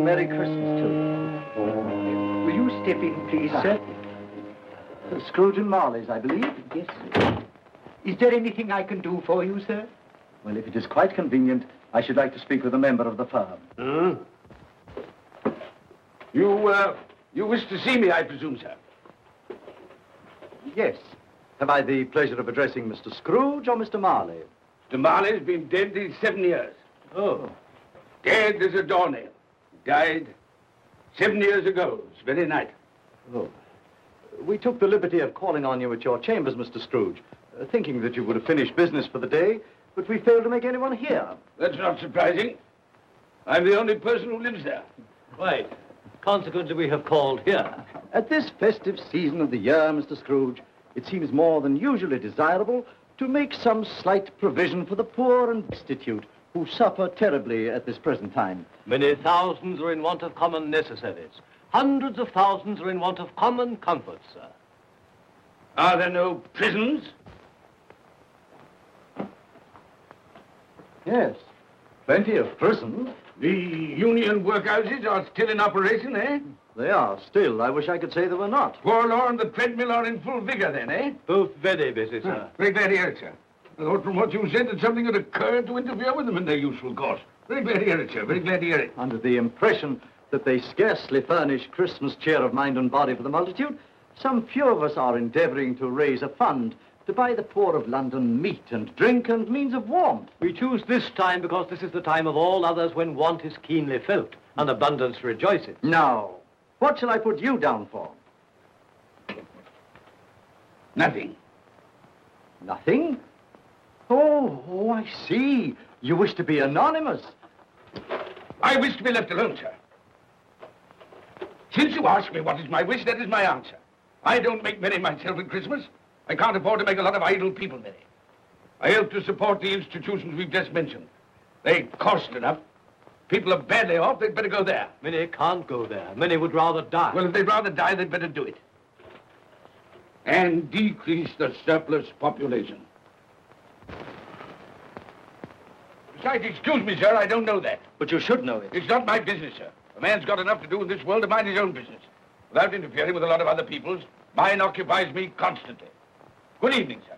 Merry Christmas to you. Will you step in, please, sir? Scrooge and Marley's, I believe. Yes, sir. Is there anything I can do for you, sir? Well, if it is quite convenient, I should like to speak with a member of the firm. You wish to see me, I presume, sir? Yes. Have I the pleasure of addressing Mr. Scrooge or Mr. Marley? Mr. Marley's been dead these 7 years. Oh. Dead as a doornail. Died 7 years ago, this very night. Oh. We took the liberty of calling on you at your chambers, Mr. Scrooge, thinking that you would have finished business for the day, but we failed to make anyone here. That's not surprising. I'm the only person who lives there. Quite. Consequently, we have called here. At this festive season of the year, Mr. Scrooge, it seems more than usually desirable to make some slight provision for the poor and destitute who suffer terribly at this present time. Many thousands are in want of common necessaries. Hundreds of thousands are in want of common comforts, sir. Are there no prisons? Yes, plenty of prisons. The union workhouses are still in operation, eh? They are still. I wish I could say they were not. Forlorn, the treadmill are in full vigor then, eh? Both very busy, sir. Very glad to hear it, sir. I thought from what you said that something had occurred to interfere with them in their useful course. Very glad to hear it, sir. Very glad to hear it. Under the impression that they scarcely furnish Christmas cheer of mind and body for the multitude, some few of us are endeavoring to raise a fund to buy the poor of London meat and drink and means of warmth. We choose this time because this is the time of all others when want is keenly felt and abundance rejoices. Now, what shall I put you down for? Nothing. Nothing? Oh, I see. You wish to be anonymous. I wish to be left alone, sir. Since you ask me what is my wish, that is my answer. I don't make merry myself at Christmas. I can't afford to make a lot of idle people merry. I help to support the institutions we've just mentioned. They cost enough. People are badly off, they'd better go there. Many can't go there. Many would rather die. Well, if they'd rather die, they'd better do it. And decrease the surplus population. Besides, excuse me, sir, I don't know that. But you should know it. It's not my business, sir. A man's got enough to do in this world to mind his own business. Without interfering with a lot of other people's, mine occupies me constantly. Good evening, sir.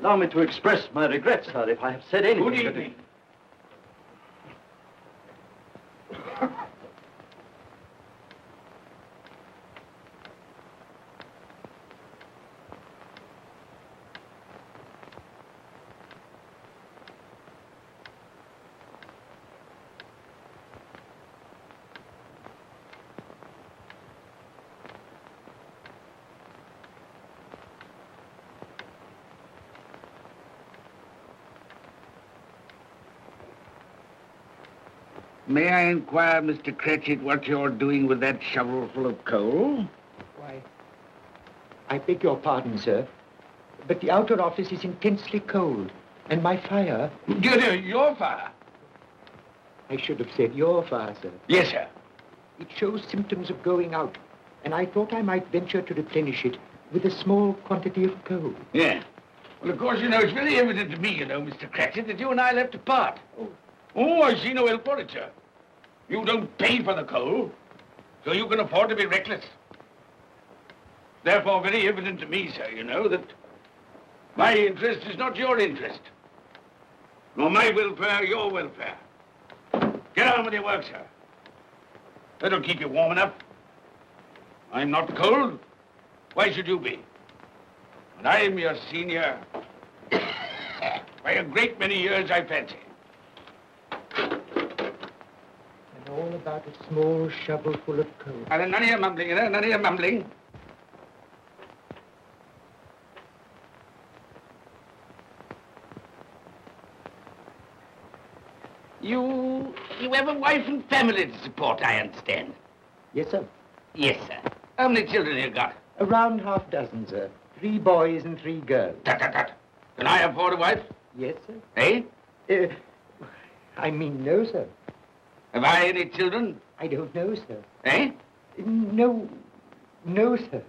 Allow me to express my regrets, sir, if I have said anything. Good evening. May I inquire, Mr. Cratchit, what you're doing with that shovel full of coal? Why, I beg your pardon, sir, but the outer office is intensely cold, and my fire... Dear, your fire? I should have said your fire, sir. Yes, sir. It shows symptoms of going out, and I thought I might venture to replenish it with a small quantity of coal. Yeah. Well, of course, it's very evident to me, Mr. Cratchit, that you and I left apart. Oh, I see no help for it, sir. You don't pay for the coal, so you can afford to be reckless. Therefore, very evident to me, sir, that my interest is not your interest. Nor my welfare, your welfare. Get on with your work, sir. That'll keep you warm enough. I'm not cold. Why should you be? And I'm your senior by a great many years, I fancy. All about a small shovel full of coal. None of your mumbling, none of your mumbling. You have a wife and family to support, I understand. Yes, sir. Yes, sir. How many children you got? Around half a dozen, sir. 3 boys and 3 girls. Tut. Can I afford a wife? Yes, sir. Eh? I mean, no, sir. Have I any children? I don't know, sir. Eh? No, sir.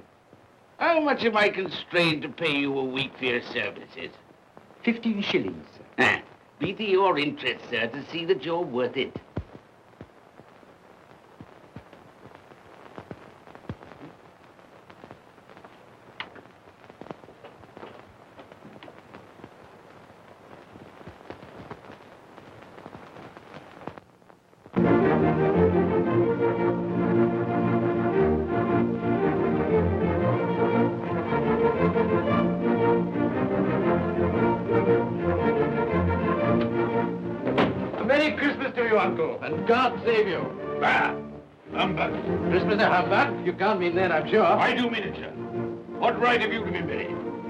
How much am I constrained to pay you a week for your services? 15 shillings, sir. Ah, be to your interest, sir, to see that you're worth it. Merry Christmas to you, Uncle, and God save you. Bah! Humbug. Christmas a humbug? You can't mean that, I'm sure. I do mean it, sir. What right have you to be merry?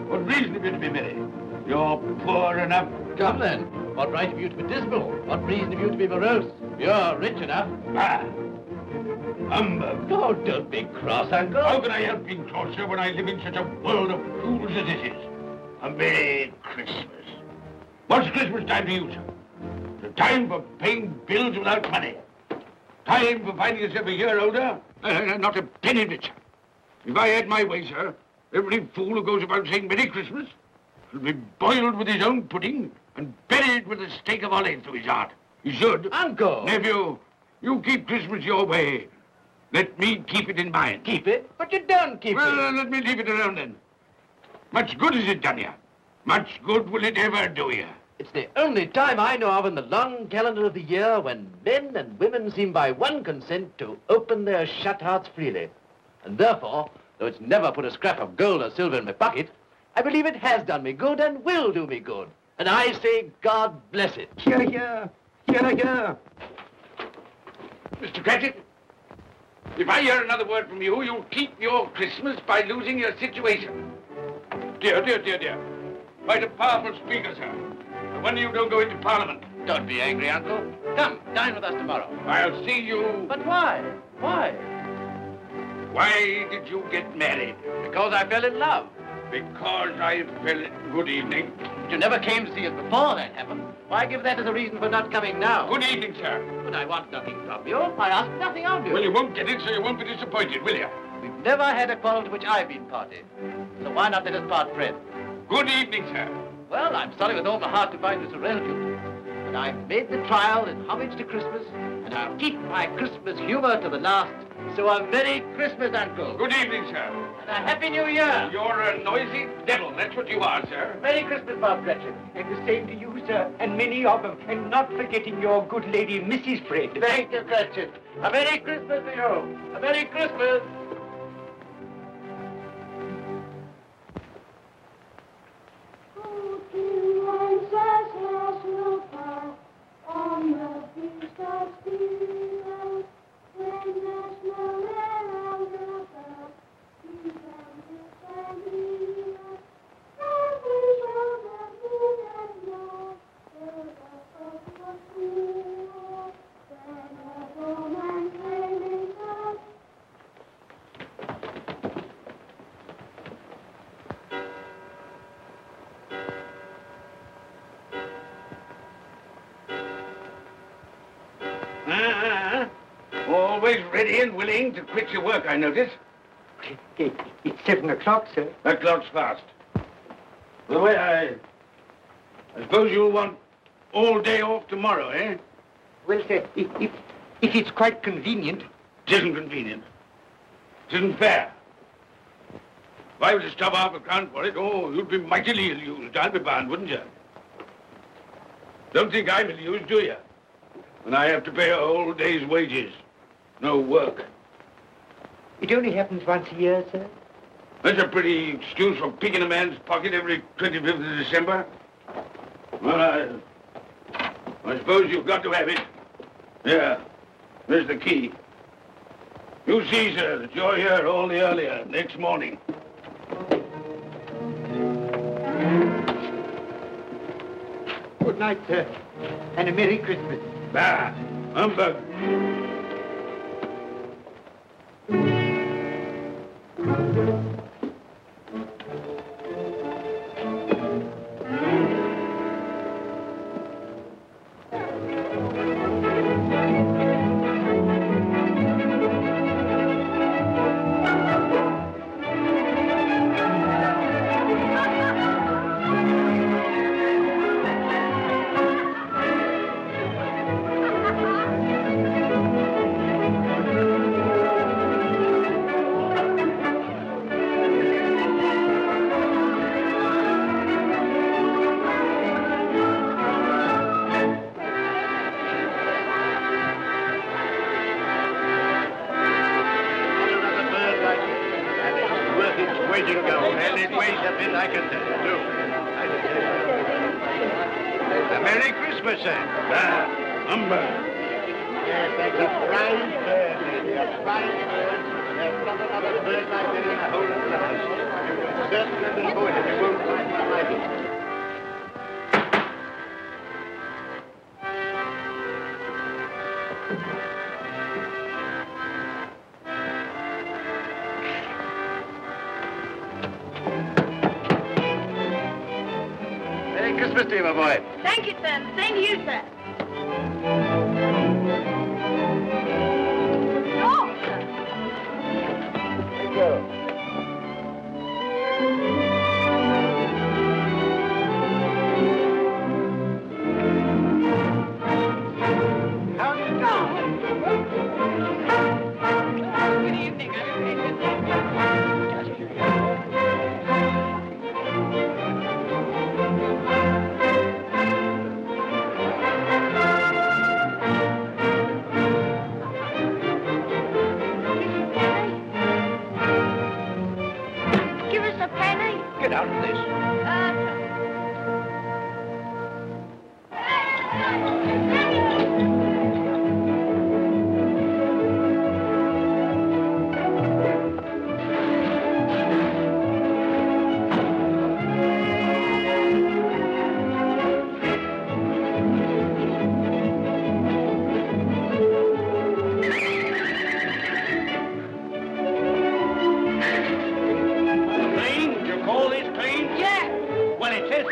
What reason have you to be merry? You're poor enough. Come then. What right have you to be dismal? What reason have you to be morose? You're rich enough. Ah! Humbug. Oh, don't be cross, Uncle. How can I help being cross, sir, when I live in such a world of fools as this is? A Merry Christmas. What's Christmas time to you, sir? The time for paying bills without money. Time for finding yourself a year older? Not a penny of it, sir. If I had my way, sir, every fool who goes about saying Merry Christmas should be boiled with his own pudding and buried with a stake of olive through his heart. He should. Uncle! Nephew, you keep Christmas your way. Let me keep it in mine. Keep it? But you don't keep Well, it. let me leave it alone then. Much good has it done you? Much good will it ever do you? It's the only time I know of in the long calendar of the year when men and women seem by one consent to open their shut hearts freely. And therefore, though it's never put a scrap of gold or silver in my pocket, I believe it has done me good and will do me good. And I say, God bless it. Hear, hear. Hear, hear. Mr. Cratchit, if I hear another word from you, you'll keep your Christmas by losing your situation. Dear, dear, dear, dear. Quite a powerful speaker, sir. No wonder you don't go into Parliament. Don't be angry, Uncle. Come, dine with us tomorrow. I'll see you... But why? Why? Why did you get married? Because I fell in love. Because I fell... Good evening. But you never came to see us before that happened. Why give that as a reason for not coming now? Good evening, sir. But I want nothing from you. I ask nothing of you. Well, you won't get it, so you won't be disappointed, will you? We've never had a quarrel to which I've been party. So why not let us part friends? Good evening, sir. Well, I'm sorry with all my heart to find this irrelevant. But I've made the trial in homage to Christmas, and I'll keep my Christmas humor to the last. So a Merry Christmas, Uncle. Good evening, sir. And a Happy New Year. You're a noisy devil, that's what you are, sir. Merry Christmas, Bob Cratchit. And the same to you, sir, and many of them. And not forgetting your good lady, Mrs. Fred. Thank you, Cratchit. A Merry Christmas to you. A Merry Christmas. Always ready and willing to quit your work, I notice. It's 7 o'clock, sir. That clock's fast. By the way, I suppose you'll want all day off tomorrow, eh? Well, sir, if it's quite convenient. It isn't convenient. It isn't fair. If I was to stop half a crown for it, oh, you'd be mightily ill-used, I'll be bound, wouldn't you? Don't think I'm ill-used, do you? When I have to pay a whole day's wages. No work. It only happens once a year, sir. That's a pretty excuse for picking a man's pocket every 25th of December. Well, I suppose you've got to have it. Yeah, there's the key. You see, sir, that you're here all the earlier next morning. Good night, sir. And a Merry Christmas. Bah, humbug. A Merry Christmas, sir. Humbug. Yes, that's a fine bird, lady, a fine bird. There's not another bird like that in the whole of the house. You will certainly be good if you won't find one like it. Merry Christmas to you, my boy. Thank you, sir. Same to you, sir. Oh, sir. Thank you. How do you do? Good evening. I'm Give us a penny. Get out of this. Clean? You call this clean? Yeah. Well, it is.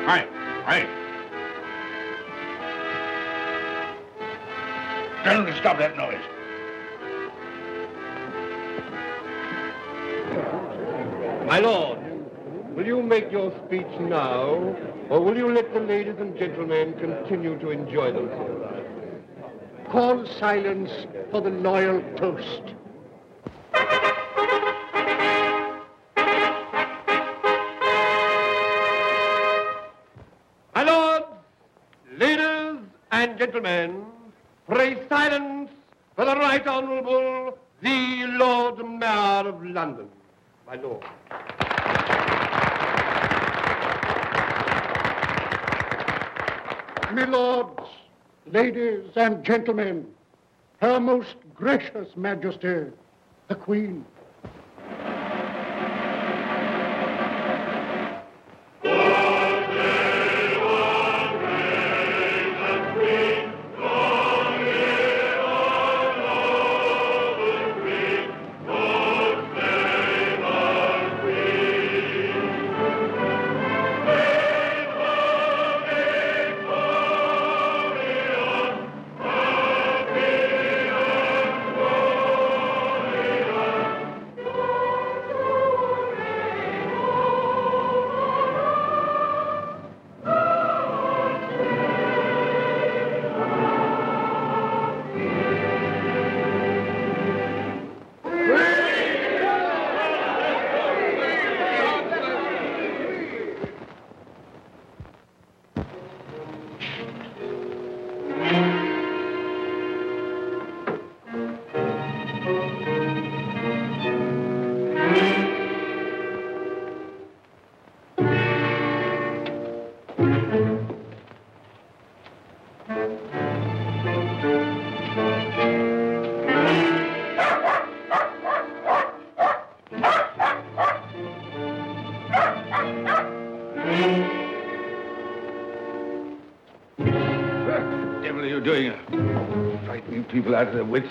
Right. Tell them to stop that noise. My lord, will you make your speech now, or will you let the ladies and gentlemen continue to enjoy themselves? Call silence for the loyal toast. My lords, ladies and gentlemen, pray silence for the Right Honourable the Lord Mayor of London. My lord. My lords, ladies and gentlemen, Her Most Gracious Majesty, the Queen. What the devil are you doing? Frightening people out of their wits.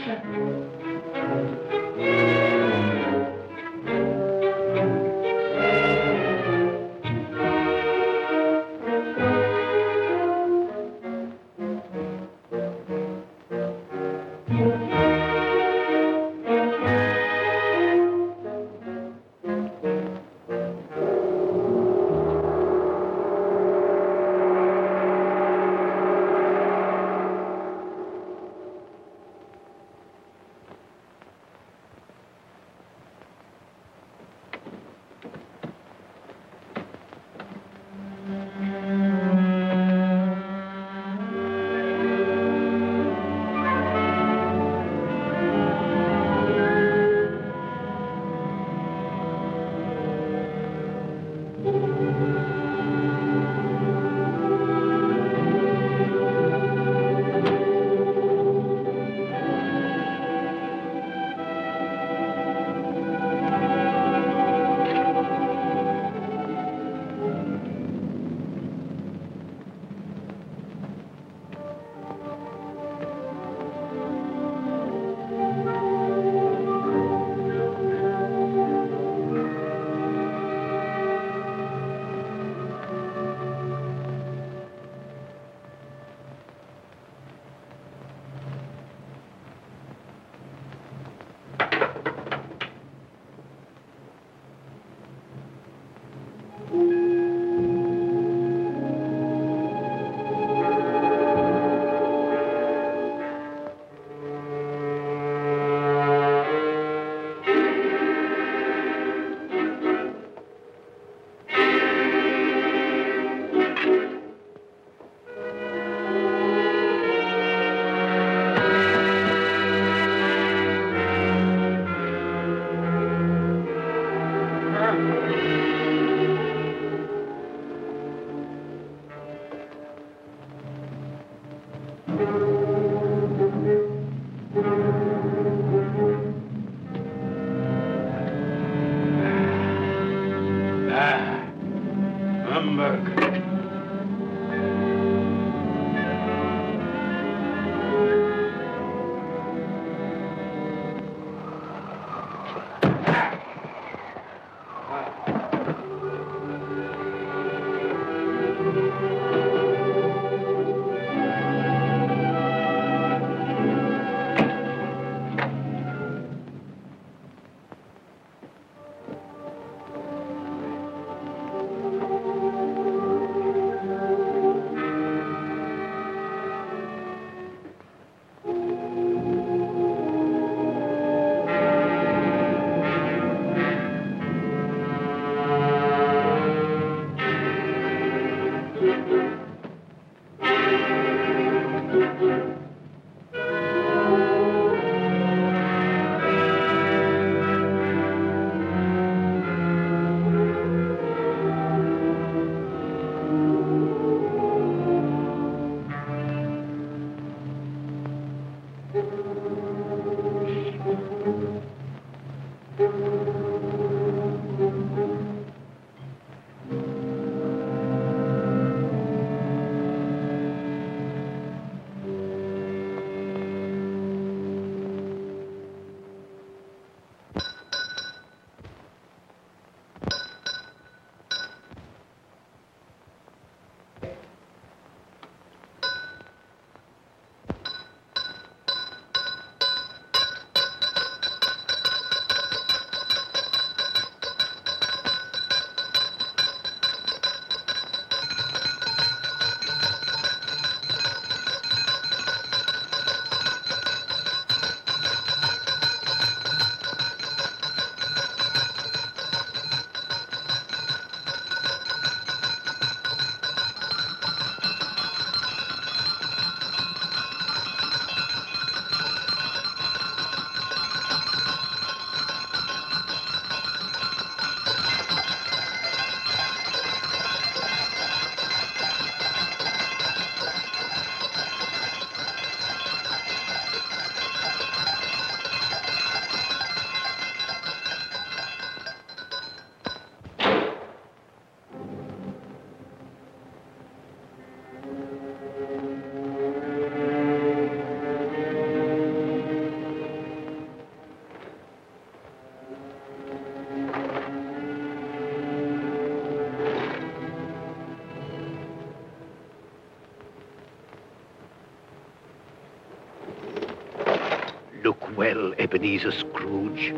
Look well, Ebenezer Scrooge,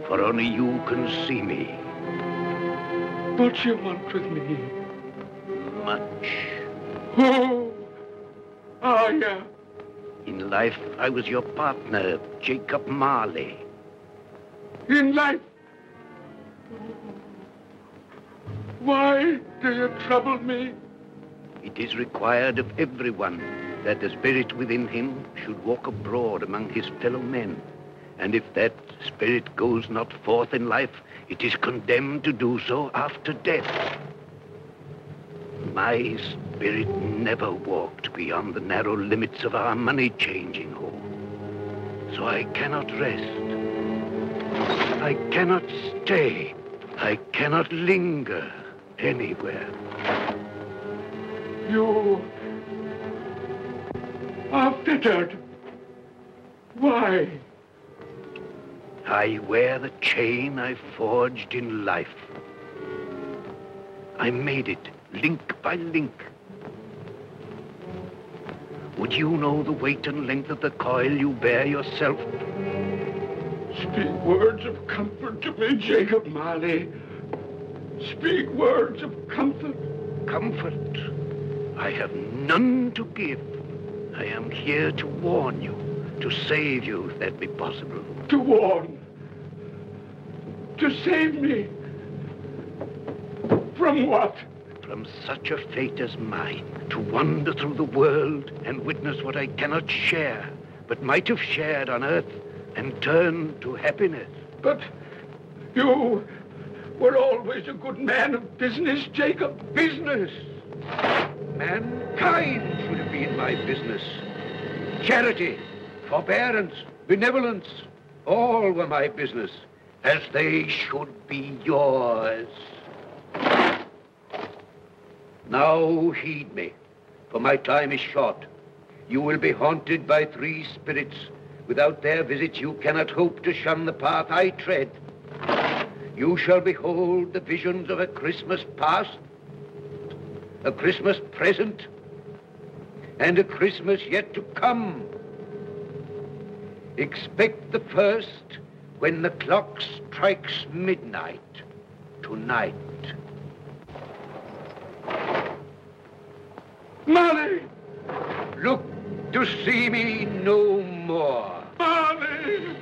for only you can see me. What you want with me? Much. Oh, yeah. In life, I was your partner, Jacob Marley. In life? Why do you trouble me? It is required of everyone that the spirit within him should walk abroad among his fellow men. And if that spirit goes not forth in life, it is condemned to do so after death. My spirit never walked beyond the narrow limits of our money-changing hall. So I cannot rest. I cannot stay. I cannot linger anywhere. You are fettered. Why? I wear the chain I forged in life. I made it link by link. Would you know the weight and length of the coil you bear yourself? Speak words of comfort to me, Jacob Marley. Speak words of comfort. Comfort? I have none to give. I am here to warn you, to save you if that be possible. To warn? To save me? From what? From such a fate as mine, to wander through the world and witness what I cannot share, but might have shared on earth and turn to happiness. But you were always a good man of business, Jacob. Business. Mankind should have been my business. Charity, forbearance, benevolence, all were my business, as they should be yours. Now heed me, for my time is short. You will be haunted by 3 spirits. Without their visits, you cannot hope to shun the path I tread. You shall behold the visions of a Christmas past, a Christmas present, and a Christmas yet to come. Expect the first when the clock strikes midnight tonight. Marley! Look to see me no more. Marley!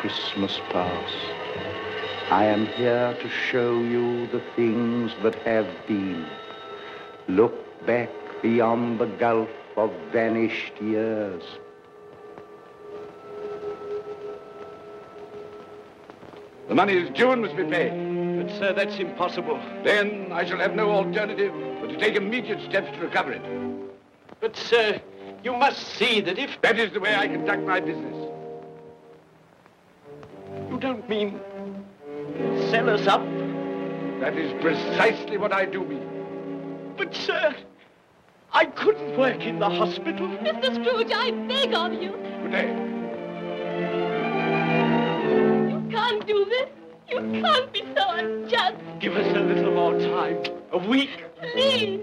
Christmas past. I am here to show you the things that have been. Look back beyond the gulf of vanished years. The money is due and must be paid. But, sir, that's impossible. Then I shall have no alternative but to take immediate steps to recover it. But, sir, you must see that if... That is the way I conduct my business. You don't mean sell us up? That is precisely what I do mean. But, sir, I couldn't work in the hospital. Mr. Scrooge, I beg of you. Good day. You can't do this. You can't be so unjust. Give us a little more time. A week. Please.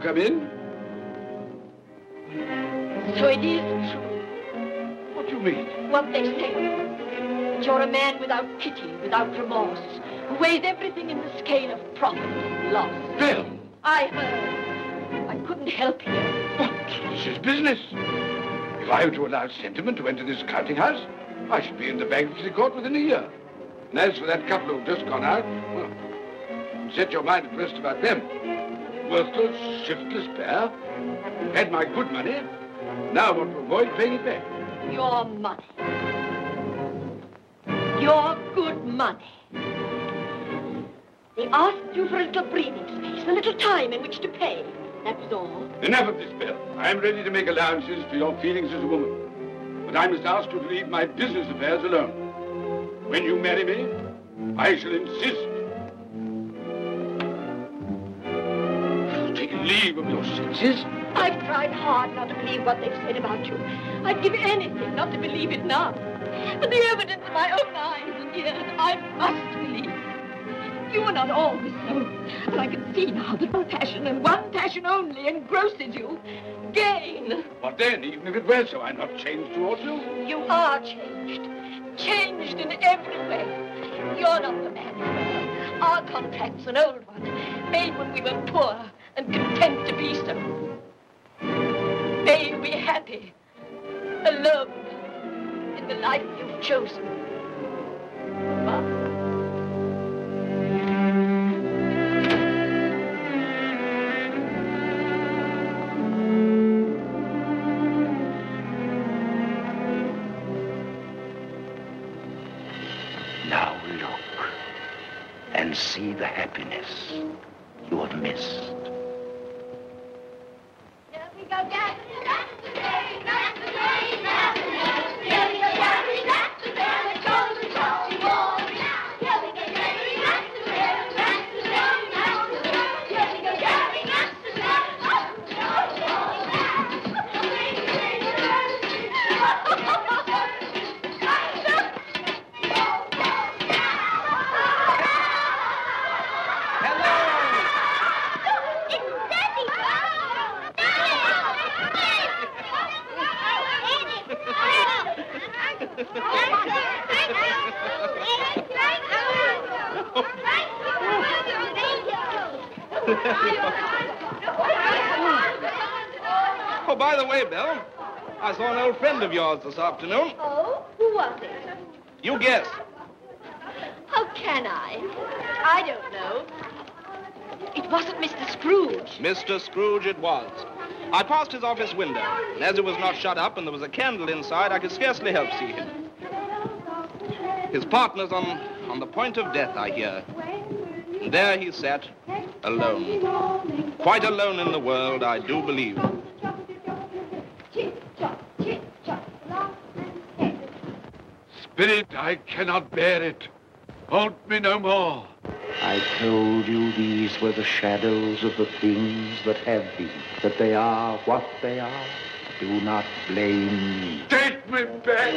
Come in. So it is true. What do you mean? What they say. That you're a man without pity, without remorse, who weighs everything in the scale of profit and loss. Belle! I heard. I couldn't help you. But this is business. If I were to allow sentiment to enter this counting house, I should be in the bankruptcy court within a year. And as for that couple who've just gone out, well, set your mind at rest about them. Worthless, shiftless pair. Had my good money. Now want to avoid paying it back. Your money. Your good money. They asked you for a little breathing space, a little time in which to pay. That was all. Enough of this, Belle. I am ready to make allowances for your feelings as a woman. But I must ask you to leave my business affairs alone. When you marry me, I shall insist. You've taken leave of your senses. I've tried hard not to believe what they've said about you. I'd give anything not to believe it now. But the evidence of my own eyes and ears, I must believe. You are not always so. But I can see now that one passion and one passion only engrosses you. Gain. What then? Even if it were so, I'm not changed towards you. You are changed. Changed in every way. You're not the man you were. Our contract's an old one, made when we were poor and content to be so. May you be happy, alone, in the life you've chosen. Goodbye. Now look and see the happiness you have missed. Here we go, Daddy. That's the day, that's the day, that's the day. Here we go, Daddy, that's the day. We're going to Chelsea Wall. Here we go, Daddy, that's the day, that's the day, that's the day. Here we go, Daddy, that's the day. Oh, by the way, Belle, I saw an old friend of yours this afternoon. Oh, who was it? You guess. How can I? I don't know. It wasn't Mr. Scrooge. Mr. Scrooge it was. I passed his office window, and as it was not shut up and there was a candle inside, I could scarcely help see him. His partner's on the point of death, I hear. And there he sat, alone. Quite alone in the world, I do believe. Spirit, I cannot bear it. Haunt me no more. I told you these were the shadows of the things that have been, that they are what they are. Do not blame me. Take me back.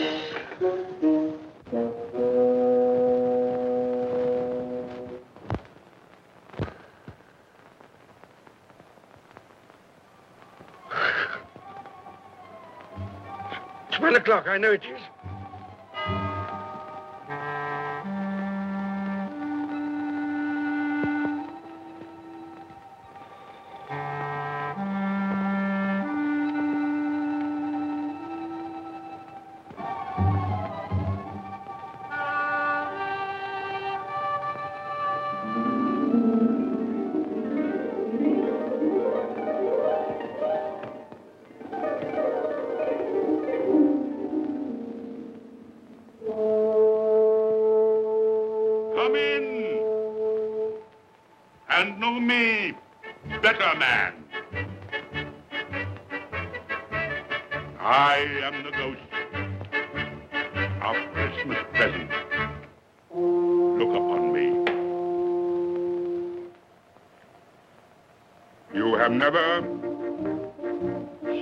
It's 1 o'clock, I know it is. Come in and know me, better man. I am the ghost of Christmas present. Look upon me. You have never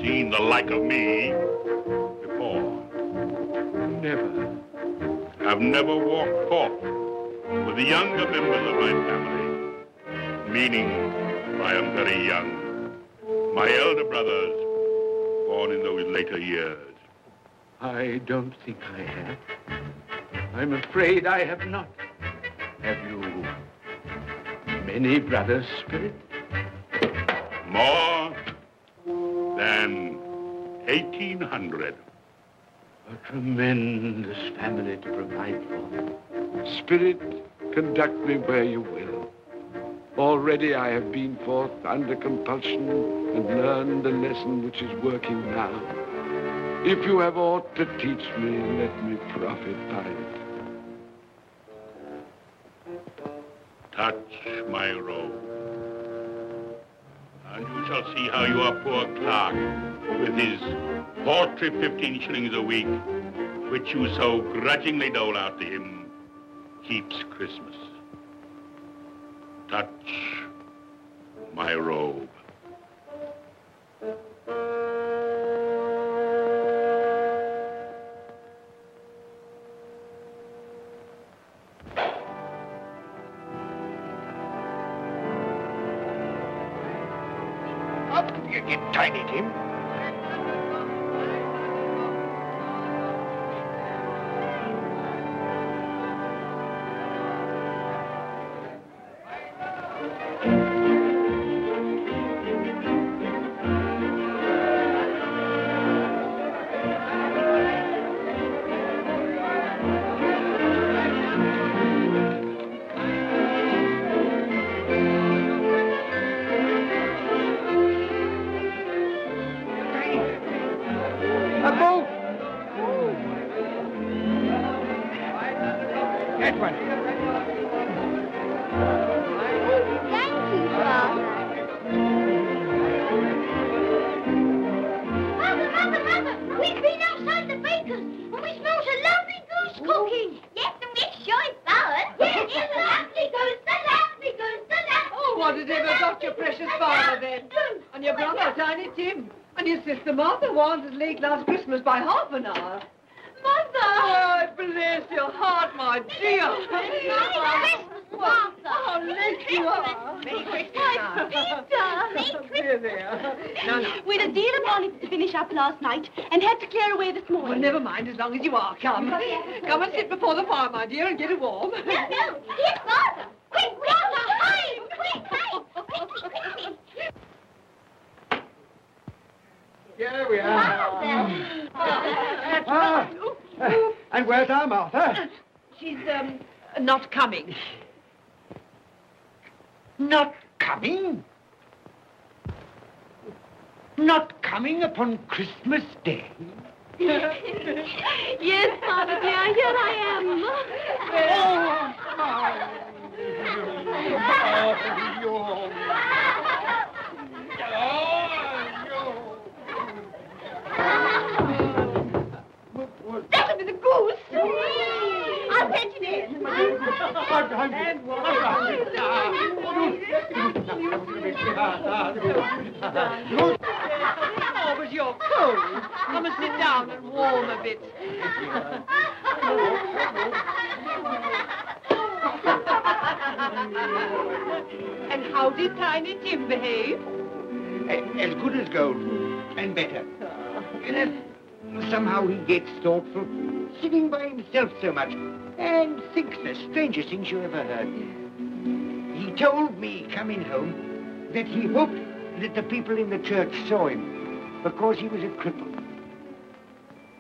seen the like of me before. Never. Have never walked forth with the younger members of my family, meaning I am very young. My elder brothers, born in those later years. I don't think I have. I'm afraid I have not. Have you many brothers, Spirit? More than 1,800. A tremendous family to provide for. Spirit, conduct me where you will. Already I have been forth under compulsion and learned the lesson which is working now. If you have aught to teach me, let me profit by it. Touch my robe, and you shall see how your poor clerk, with his paltry 15 shillings a week, which you so grudgingly dole out to him, keeps Christmas. Touch my robe. Up you get, Tiny Tim. That one. Thank you, Father. Mother, we've been outside the baker's and we smelled a lovely goose cooking. Yes, and we're sure it's ours. Yes, it's a lovely goose, the lovely goose, the lovely. Oh, what has ever got your precious father then? And your brother, Tiny Tim. And your sister Martha was as late last Christmas by half an hour. Mother! Oh, bless your heart, my dear. Merry Christmas, Martha. How late you are. Merry Christmas, Peter. Dear, dear. No. We had a deal of bonnets to finish up last night and had to clear away this morning. Well, never mind, as long as you are. Come. Come and sit before the fire, my dear, and get it warm. No, here's Father. Quick, Martha, hide. Quick. Here we are. And where's our Martha? She's, not coming. Not coming? Not coming upon Christmas Day? Yes, Father dear, here I am. That'll be the goose. I'll fetch it in. Oh, but you're cold. Come and sit down and warm a bit. And how did Tiny Tim behave? As good as gold, and better. Somehow he gets thoughtful, sitting by himself so much, and thinks the strangest things you ever heard. He told me, coming home, that he hoped that the people in the church saw him because he was a cripple,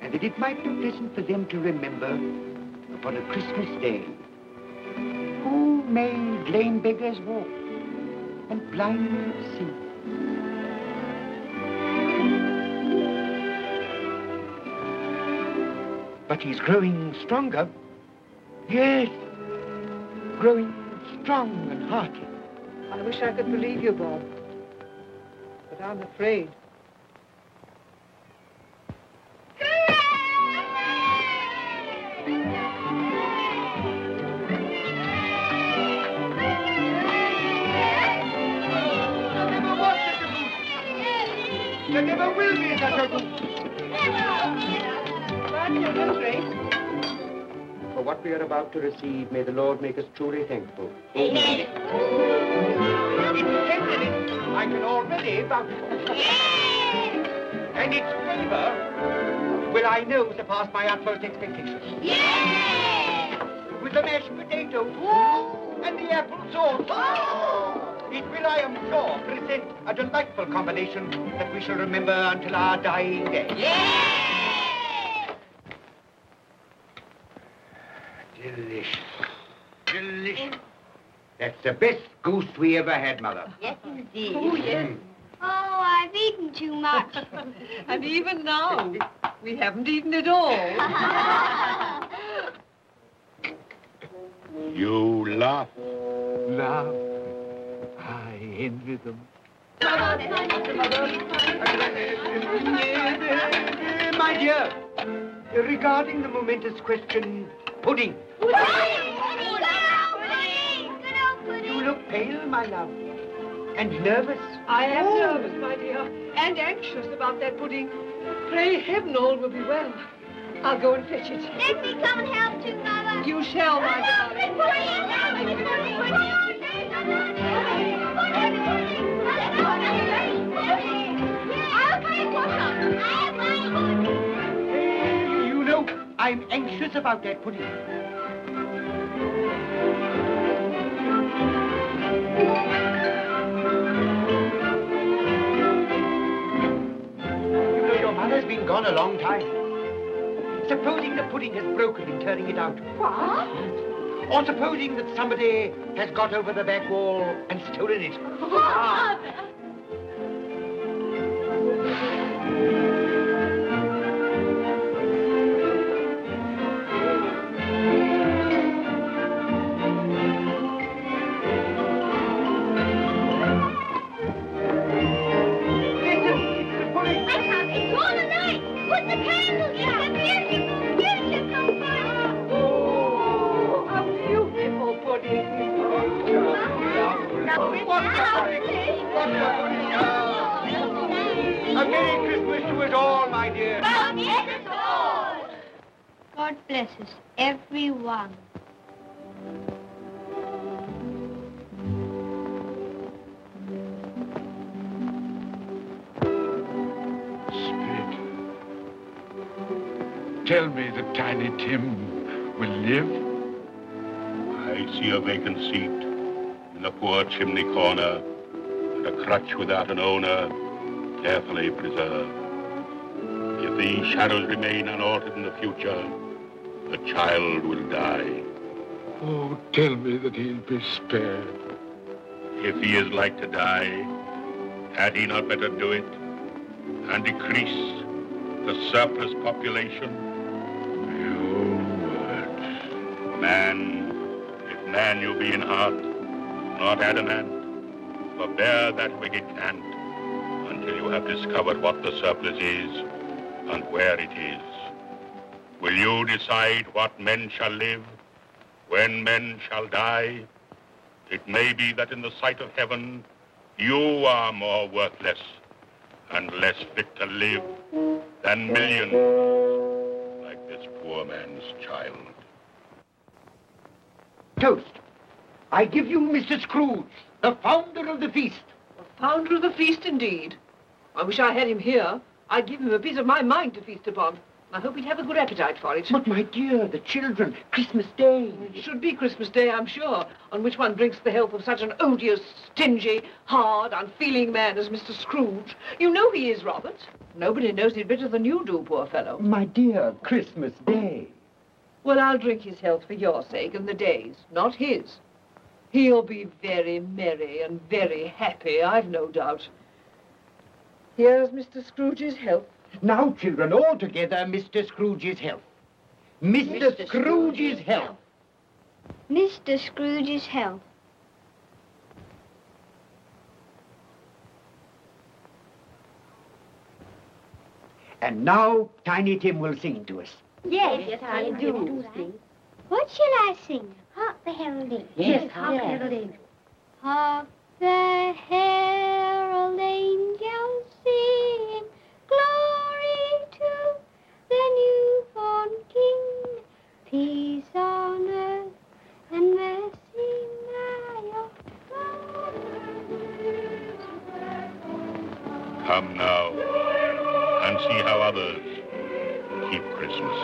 and that it might be pleasant for them to remember, upon a Christmas day, who made lame beggars walk and blind men see. But he's growing stronger. Yes, growing strong and hearty. I wish I could believe you, Bob. But I'm afraid. There never will be such a goose. For what we are about to receive, may the Lord make us truly thankful. Amen. I can already vouch for. And its flavor will, I know, surpass my utmost expectations. With the mashed potato and the apple sauce, it will, I am sure, present a delightful combination that we shall remember until our dying day. Delicious. Delicious. That's the best goose we ever had, Mother. Yes, indeed. Oh, yes. Oh, I've eaten too much. And even now, we haven't eaten it all. You laugh. Love. I envy them. My dear, regarding the momentous question, pudding. You look pale, my love, and nervous. I am nervous, my dear, and anxious about that pudding. Pray heaven all will be well. I'll go and fetch it. Let me come and help too, Mother. You shall, my darling. You know, I'm anxious about that pudding. You know, your mother's been gone a long time. Supposing the pudding has broken in turning it out. What? Or supposing that somebody has got over the back wall and stolen it. Father! A Merry Christmas to us all, my dear. God bless us, everyone. Spirit, tell me that Tiny Tim will live. I see a vacant seat in a poor chimney corner, and a crutch without an owner, carefully preserved. If these shadows remain unaltered in the future, the child will die. Oh, tell me that he'll be spared. If he is like to die, had he not better do it and decrease the surplus population? Your words. Man, if man you be in heart, not adamant, forbear that wicked cant until you have discovered what the surplus is and where it is. Will you decide what men shall live, when men shall die? It may be that in the sight of heaven, you are more worthless and less fit to live than millions like this poor man's child. Toast. I give you Mr. Scrooge, the founder of the feast. The founder of the feast, indeed. I wish I had him here. I'd give him a piece of my mind to feast upon. I hope he'd have a good appetite for it. But, my dear, the children, Christmas Day. It should be Christmas Day, I'm sure, on which one drinks the health of such an odious, stingy, hard, unfeeling man as Mr. Scrooge. You know he is, Robert. Nobody knows it better than you do, poor fellow. My dear, Christmas Day. Well, I'll drink his health for your sake and the day's, not his. He'll be very merry and very happy, I've no doubt. Here's Mr. Scrooge's health. Now, children, all together, Mr. Scrooge's health. Mr. Scrooge's health. Mr. Scrooge's health. And now, Tiny Tim will sing to us. Yes, I do. What shall I sing? Hark the heralding. Yes, hark the heralding. Hark the herald angels sing, glory to the newborn King, peace on earth and mercy nigh of God. Come now and see how others keep Christmas.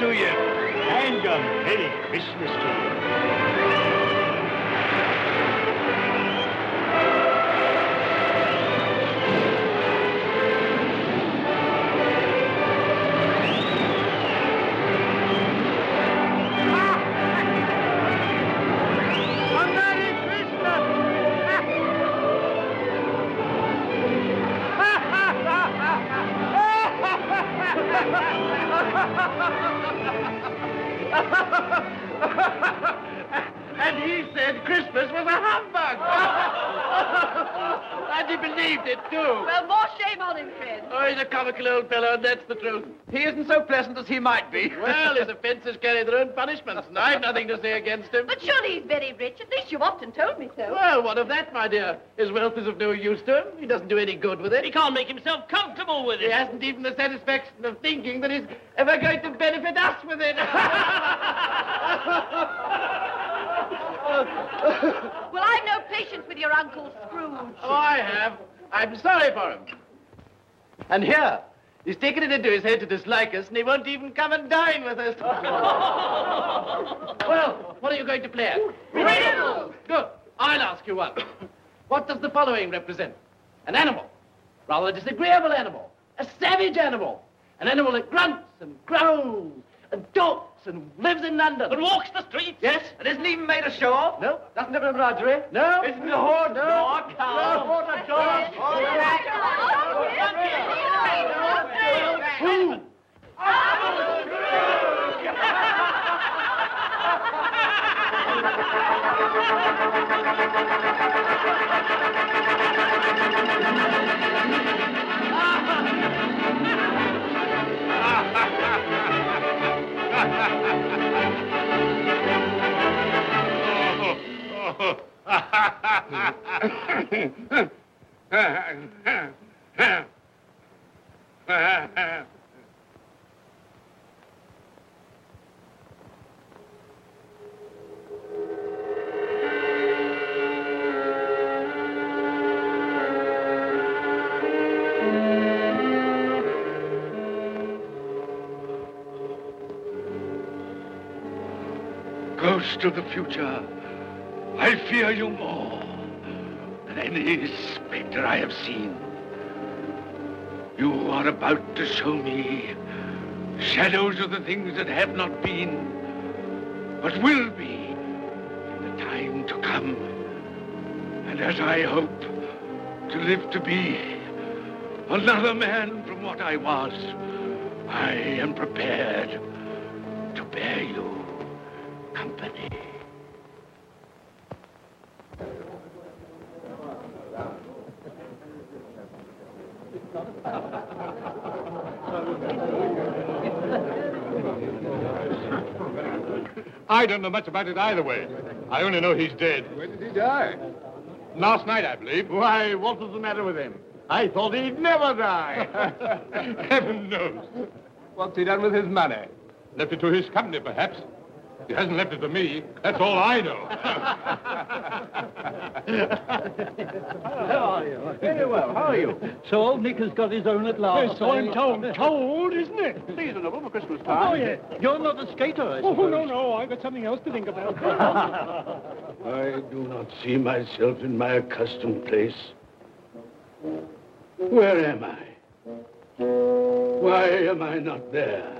to you. And a Merry Christmas to you. And he said Christmas was a humbug. And he believed it, too. Well, more shame on him, friend. Oh, he's a comical old fellow, and that's the truth. He isn't so pleasant as he might be. Well, his offences carry their own punishments, and I've nothing to say against him. But surely he's very rich. At least you've often told me so. Well, what of that, my dear? His wealth is of no use to him. He doesn't do any good with it. He can't make himself comfortable with He it. hasn't even the satisfaction of thinking that he's ever going to benefit us with it. Well, I've no patience with your Uncle Scrooge. Oh, I have. I'm sorry for him. And here, he's taken it into his head to dislike us, and he won't even come and dine with us. Well, what are you going to play at? Riddles! Good. I'll ask you one. What does the following represent? An animal. Rather a disagreeable animal. A savage animal. An animal that grunts and growls and talks and lives in London. And walks the streets. Yes? And isn't even made a show of? No. Doesn't have embroidery? No. Isn't a horse? No. No. No. What a dog. Who? Ghost of the future, I fear you more than any spectre I have seen. You are about to show me shadows of the things that have not been, but will be in the time to come. And as I hope to live to be another man from what I was, I am prepared to bear you company. I don't know much about it either way. I only know he's dead. When did he die? Last night, I believe. Why, what was the matter with him? I thought he'd never die. Heaven knows. What's he done with his money? Left it to his company, perhaps. He hasn't left it to me. That's all I know. How are you? Very well. How are you? So old Nick has got his own at last. So I'm told. Cold, isn't it? Seasonable for Christmas time. Oh, yeah. You're not a skater, I suppose. Oh, no. I've got something else to think about. I do not see myself in my accustomed place. Where am I? Why am I not there?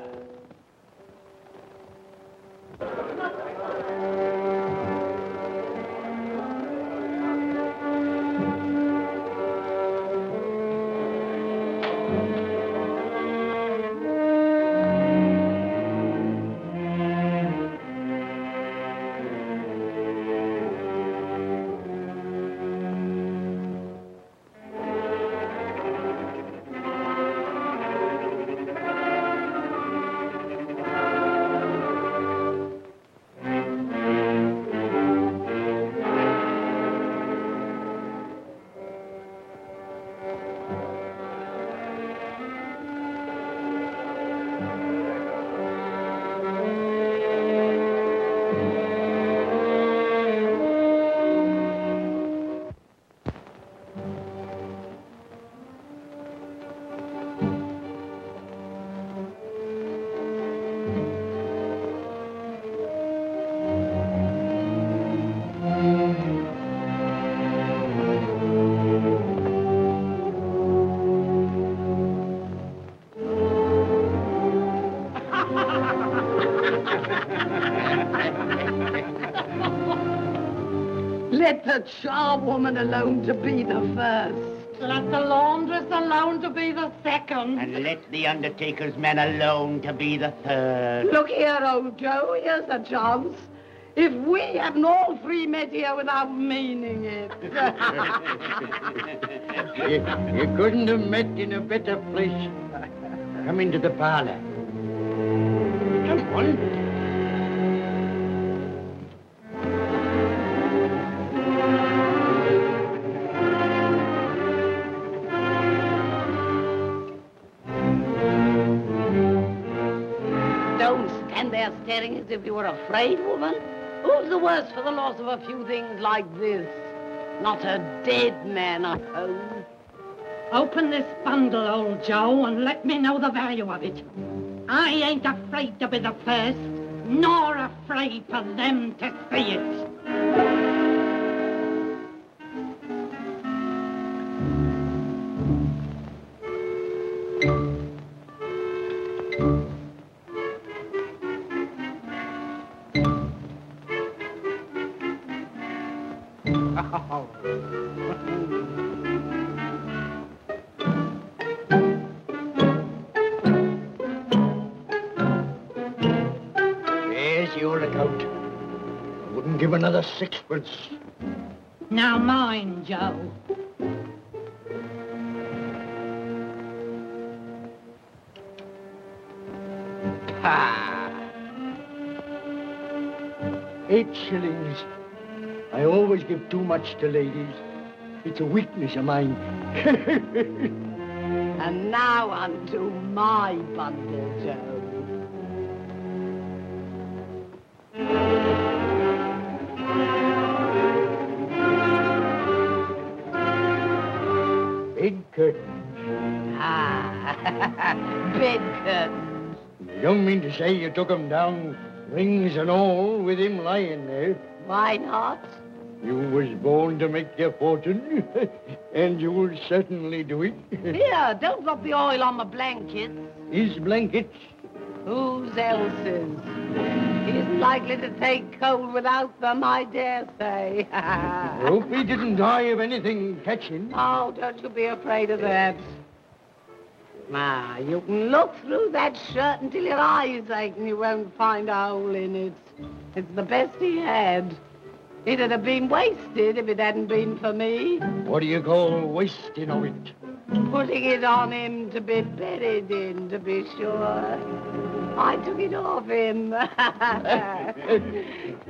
Let the charwoman alone to be the first. Let the laundress alone to be the second. And let the undertaker's man alone to be the third. Look here, old Joe, here's a chance. If we hadn't all three met here without meaning it. You couldn't have met in a better place. Come into the parlor. Come on. There staring as if you were afraid, woman? Who's the worse for the loss of a few things like this? Not a dead man, I hope. Open this bundle, old Joe, and let me know the value of it. I ain't afraid to be the first, nor afraid for them to see it. There's your account. I wouldn't give another sixpence. Now mind, Joe. Ha! 8 shillings. I always give too much to ladies. It's a weakness of mine. And now unto my bundle, Joe. Bed curtains. Ah, bed curtains. You don't mean to say you took 'em down, rings and all, with him lying there? Why not? You was born to make your fortune, and you'll certainly do it. Here, don't drop the oil on my blankets. His blankets? Whose else's? He isn't likely to take cold without them, I dare say. Hope he didn't die of anything catching. Oh, don't you be afraid of that. You can look through that shirt until your eyes ache and you won't find a hole in it. It's the best he had. It'd have been wasted if it hadn't been for me. What do you call wasting of it? Putting it on him to be buried in, to be sure. I took it off him.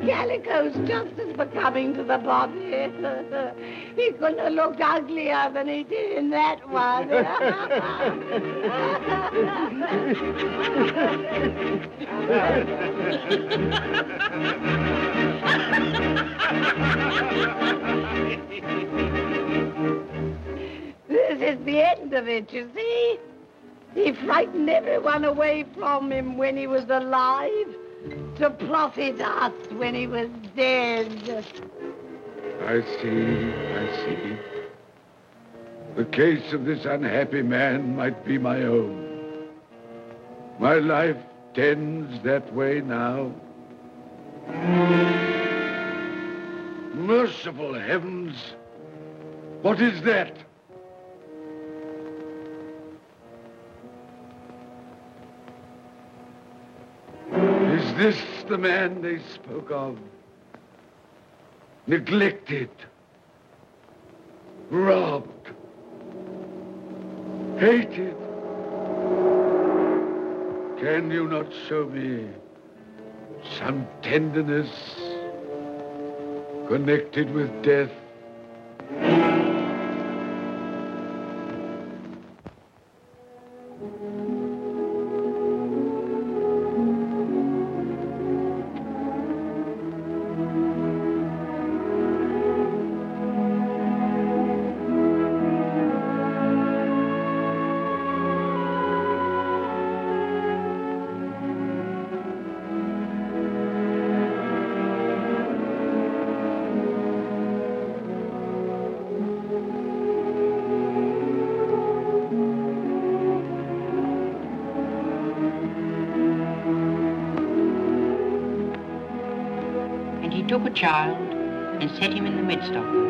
Calico's just as becoming to the body. He couldn't have looked uglier than he did in that one. This is the end of it, you see. He frightened everyone away from him when he was alive, to profit us when he was dead. I see. The case of this unhappy man might be my own. My life tends that way now. Merciful heavens! What is that? Is this the man they spoke of? Neglected, robbed, hated. Can you not show me some tenderness connected with death? Took a child and set him in the midst of them.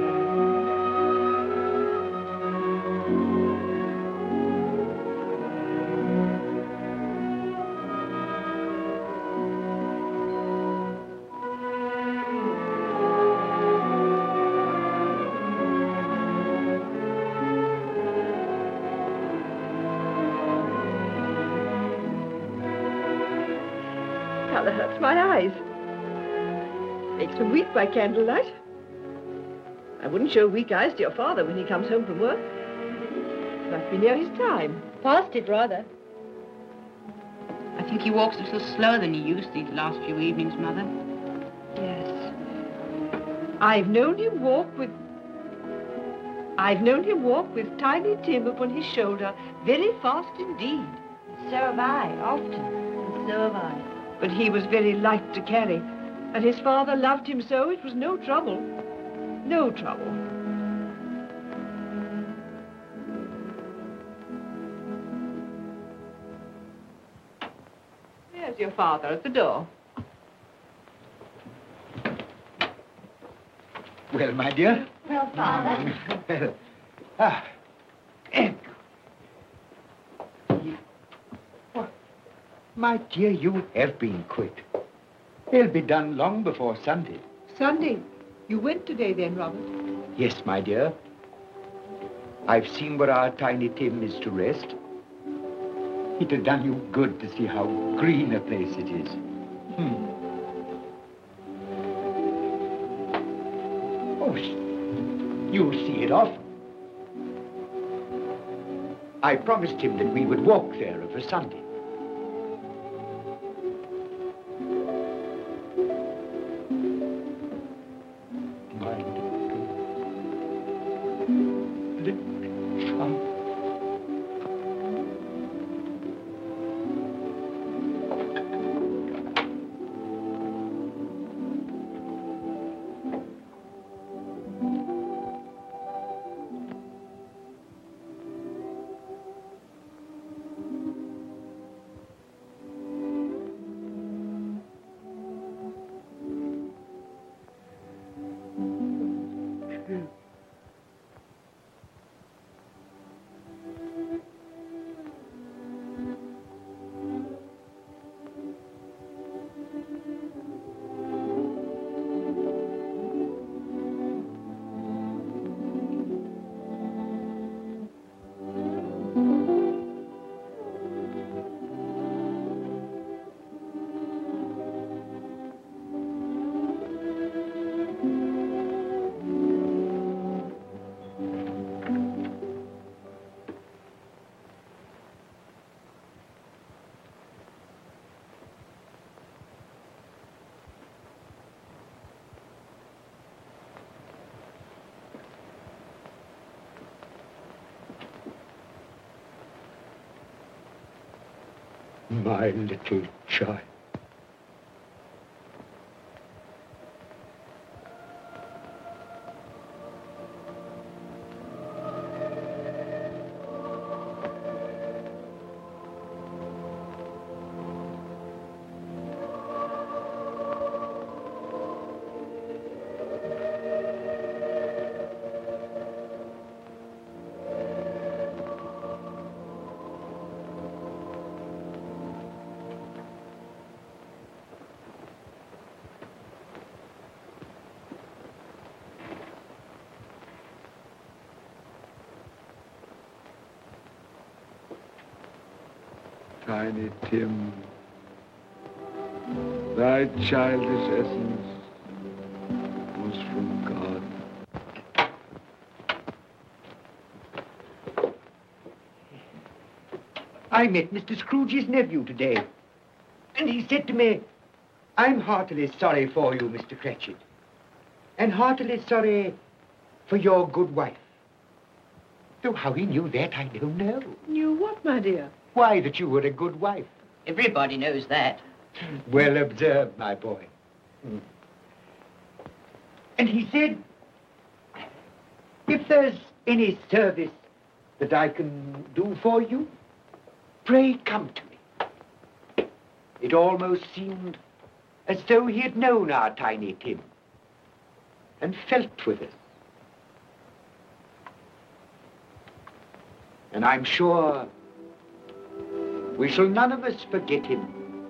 Colour hurts my eyes. Makes me weak by candlelight. I wouldn't show weak eyes to your father when he comes home from work. Might be near his time. Past it, rather. I think he walks a little slower than he used these last few evenings, Mother. Yes. I've known him walk with Tiny Tim upon his shoulder, very fast indeed. So have I, often. And so have I. But he was very light to carry, and his father loved him so it was no trouble. No trouble. There's your father at the door. Well, my dear. Well, Father. Well, my dear, you have been quick. They'll be done long before Sunday. Sunday? You went today then, Robert? Yes, my dear. I've seen where our Tiny Tim is to rest. It'll done you good to see how green a place it is. Oh, you'll see it often. I promised him that we would walk there of a Sunday. My little child. Tiny Tim, thy childish essence was from God. I met Mr. Scrooge's nephew today, and he said to me, I'm heartily sorry for you, Mr. Cratchit, and heartily sorry for your good wife. Though how he knew that, I don't know. Knew what, my dear? Why, that you were a good wife. Everybody knows that. Well observed, my boy. And he said, if there's any service that I can do for you, pray come to me. It almost seemed as though he had known our Tiny Tim. and felt with us. And I'm sure we shall none of us forget him,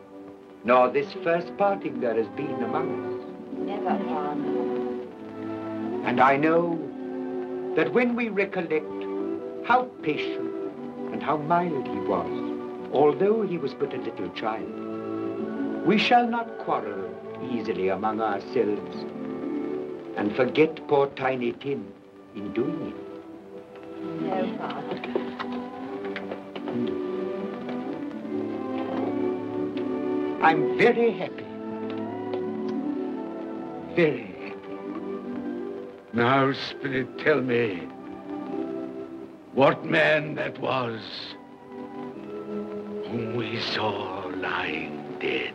nor this first parting there has been among us. Never, Father. And I know that when we recollect how patient and how mild he was, although he was but a little child, we shall not quarrel easily among ourselves and forget poor Tiny Tim in doing it. No, Father. I'm very happy. Very happy. Now, Spirit, tell me what man that was whom we saw lying dead.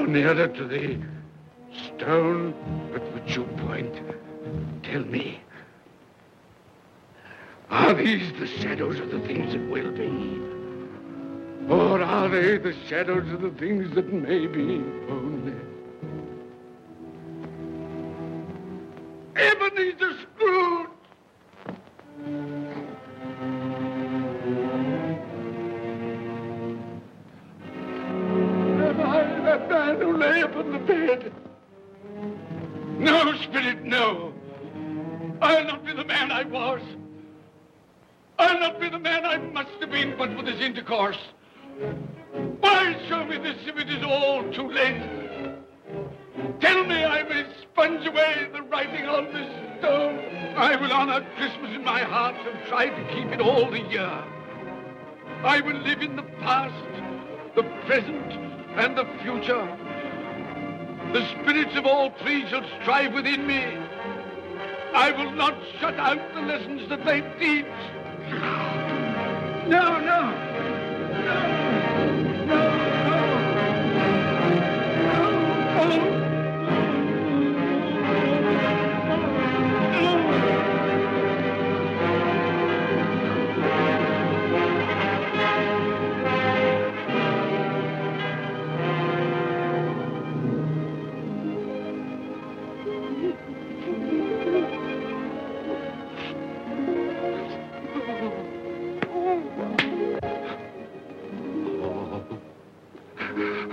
Nearer to the stone at which you point. Tell me, are these the shadows of the things that will be? Or are they the shadows of the things that may be only? Ebenezer Scrooge! That man who lay upon the bed. No, Spirit, no. I'll not be the man I was. I'll not be the man I must have been but for this intercourse. Why show me this if it is all too late? Tell me I may sponge away the writing on this stone. I will honor Christmas in my heart and try to keep it all the year. I will live in the past, the present, and the future. The spirits of all three shall strive within me. I will not shut out the lessons that they teach. No, no.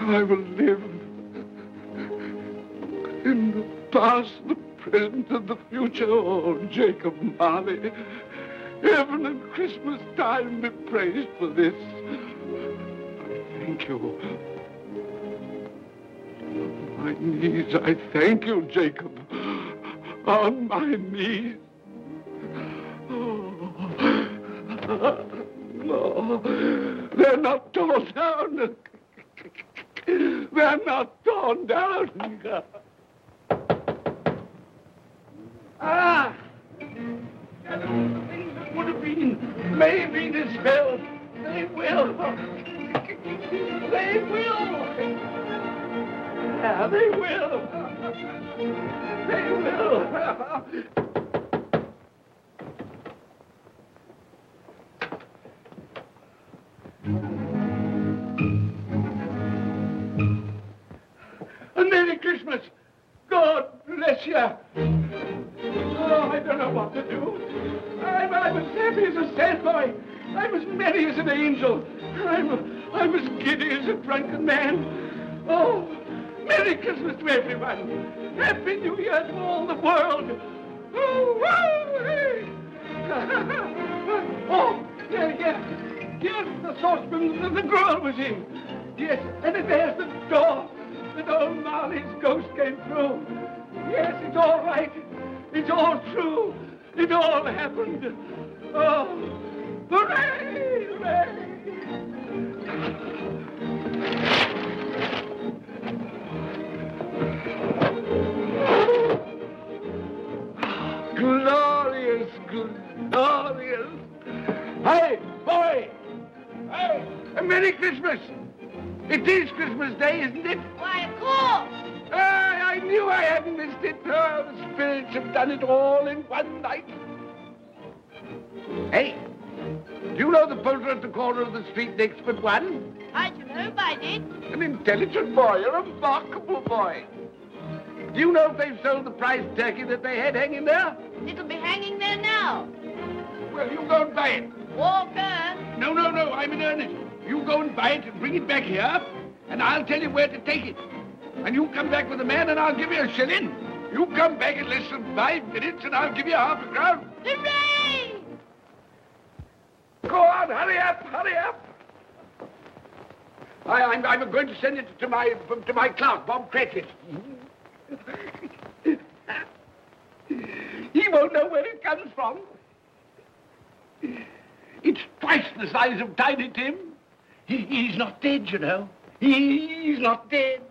I will live in the past, the present, and the future. Oh, Jacob Marley, heaven and Christmas time be praised for this. I thank you. On my knees, I thank you, Jacob. On my knees. Oh, no, they're not torn down. They're not torn down. Ah! Shadows, things that would have been, may be dispelled. They will. They will. Yeah, they will. They will. A Merry Christmas. God bless you. Oh, I don't know what to do. I'm as happy as a sandboy. I'm as merry as an angel. I'm as giddy as a drunken man. Oh, Merry Christmas to everyone. Happy New Year to all the world. Oh, oh, hey. Oh, yeah. Here's the saucepan that the girl was in. Yes, and there's the door that old Marley's ghost came through. Yes, it's all right. It's all true. It all happened. Oh, hooray, hooray. Glorious, glorious. I Christmas! It is Christmas Day, isn't it? Why, of course. I knew I hadn't missed it. Oh, the spirits have done it all in one night. Hey, do you know the poulterer at the corner of the street next but one? I should hope I did. An intelligent boy, a remarkable boy. Do you know if they've sold the prize turkey that they had hanging there? It'll be hanging there now. Well, you go and buy it. Walker. No, I'm in earnest. You go and buy it and bring it back here, and I'll tell you where to take it. And you come back with the man, and I'll give you a shilling. You come back in less than 5 minutes, and I'll give you half a crown. Hooray! Go on, hurry up. I'm going to send it to my clerk, Bob Cratchit. He won't know where it comes from. It's twice the size of Tiny Tim. He's not dead, you know. He's not dead.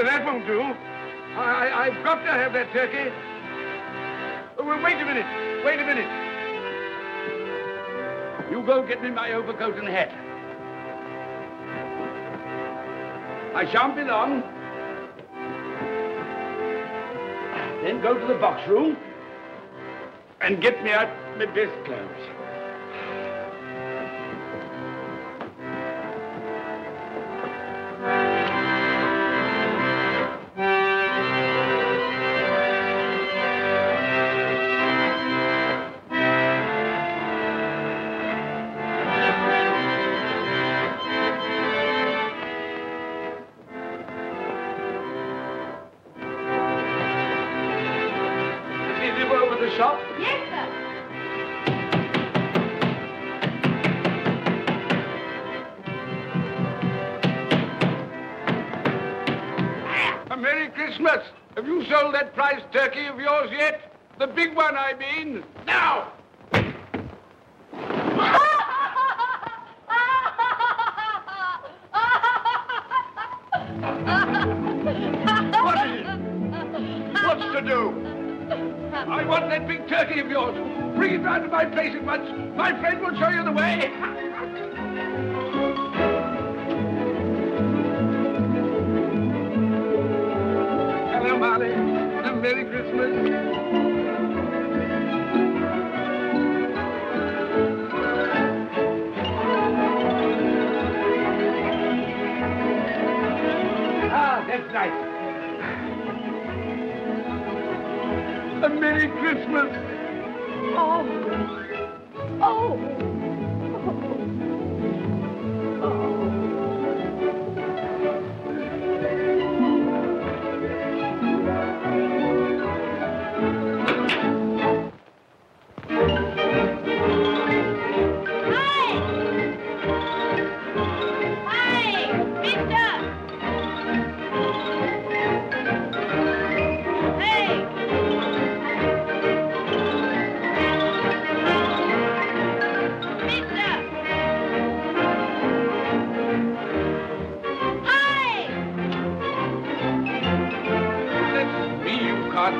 That won't do. I've got to have that turkey. Well, wait a minute. You go get me my overcoat and hat. I shan't be long. Then go to the box room and get me out my best clothes. Shop? Yes, sir. A Merry Christmas. Have you sold that prize turkey of yours yet? The big one, I mean. Now! What is it? What's to do? I want that big turkey of yours. Bring it round to my place at once. My friend will show you the way. Hello, Marley. And Merry Christmas. Ah, that's nice. A Merry Christmas. Oh.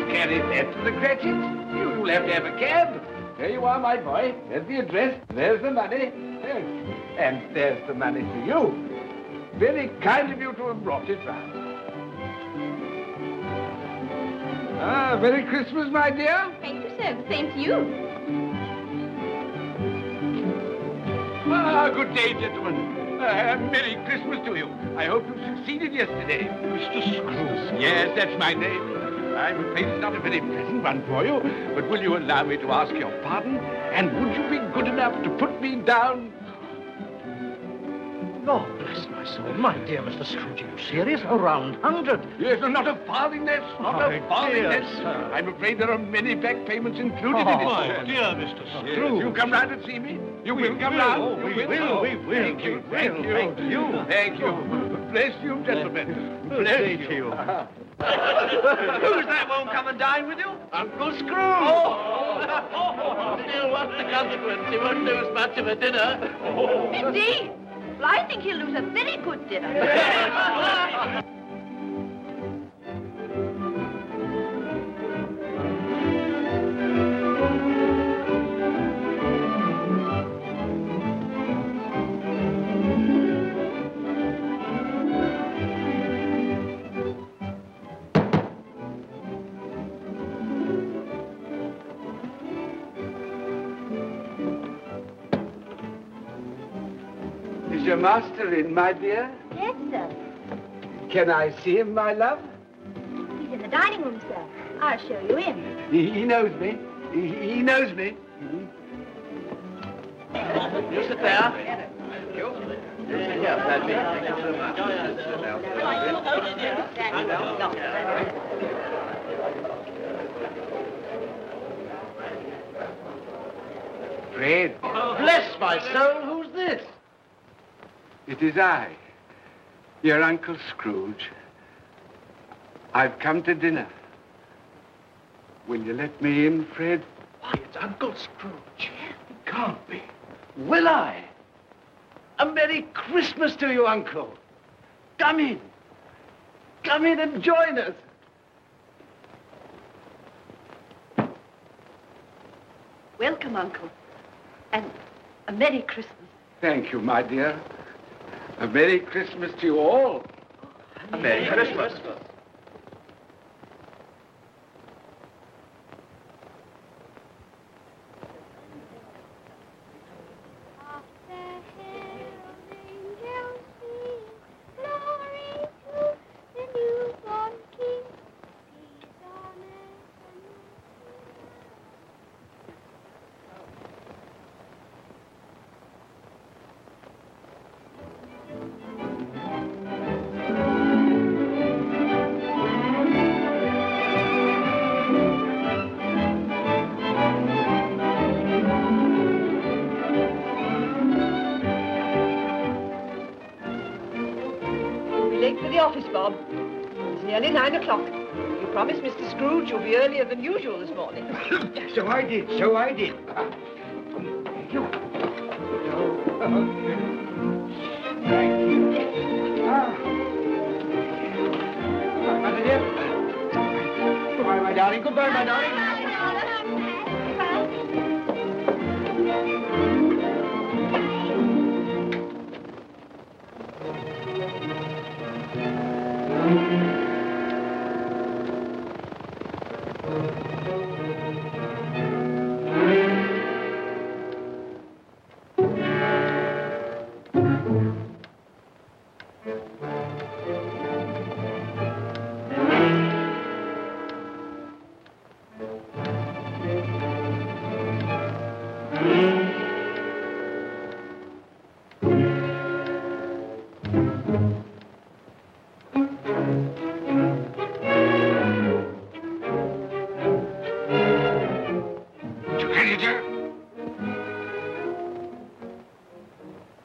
Carry that to the Cratchits. You'll have to have a cab. There you are, my boy. There's the address. There's the money. Yes. And there's the money for you. Very kind of you to have brought it round. Ah, Merry Christmas, my dear. Thank you, sir. The same to you. Good day, gentlemen. Merry Christmas to you. I hope you succeeded yesterday. Mr. Scrooge. Yes, that's my name. I'm afraid it's not a very pleasant one for you, but will you allow me to ask your pardon? And would you be good enough to put me down? Lord bless my soul. My dear Mr. Scrooge, are you serious? A round 100? Yes, not a farthing less. Not a farthing dear less. sir. I'm afraid there are many back payments included in it. My sir. dear Mr. Yes, Scrooge. you come round and see me. You will come will. round. Oh, we will. Thank you. Thank you. Thank you. Thank you. Bless you, gentlemen. Bless you. Who's that won't come and dine with you? Uncle Scrooge! Still, what's the consequence? He won't lose much of a dinner. Indeed. Well, I think he'll lose a very good dinner. Is your master in, my dear? Yes, sir. Can I see him, my love? He's in the dining room, sir. I'll show you in. He knows me. He knows me. You sit there. Thank you. You sit here, Paddy. Thank you so much. Fred. Bless my soul, who's this? It is I, your Uncle Scrooge. I've come to dinner. Will you let me in, Fred? Why, it's Uncle Scrooge. It can't be. Will I? A Merry Christmas to you, Uncle. Come in. Come in and join us. Welcome, Uncle. And a Merry Christmas. Thank you, my dear. A Merry Christmas to you all. A Merry Christmas. Late for the office, Bob. It's nearly 9 o'clock. You promised Mr. Scrooge you'll be earlier than usual this morning. So I did. Thank you. Thank you. Goodbye, Mother dear. Goodbye, my darling. Goodbye, my darling.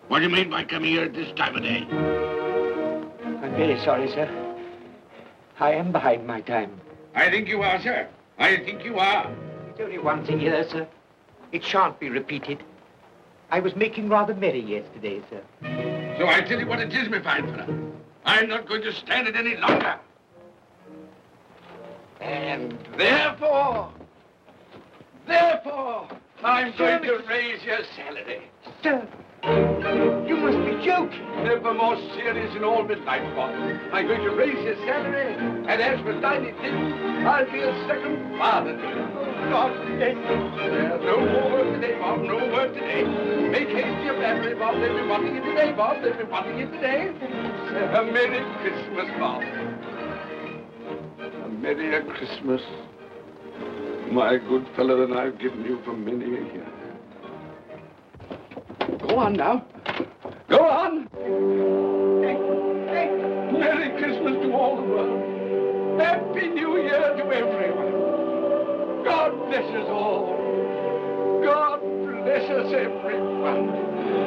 What do you mean by coming here at this time of day? I'm very sorry, sir. I am behind my time. I think you are, sir. I think you are. It's only once a year, sir. It shan't be repeated. I was making rather merry yesterday, sir. So I tell you what it is, my fine fellow. I'm not going to stand it any longer. And therefore, I'm going to raise your salary. Sir, you must be joking. Never more serious in all my life, Bob. I'm going to raise your salary, and as for tiny things, I'll be a second father to you. God bless you. No more work today, Bob, no work today. Make haste to your family, Bob. They'll be wanting you today, Bob. They'll be wanting you today. A Merry Christmas, Bob. A Merry Christmas, my good fellow, than I've given you for many a year. Go on now. Go on. Merry Christmas to all the world. Happy New Year to everyone. God bless us all. God bless us everyone.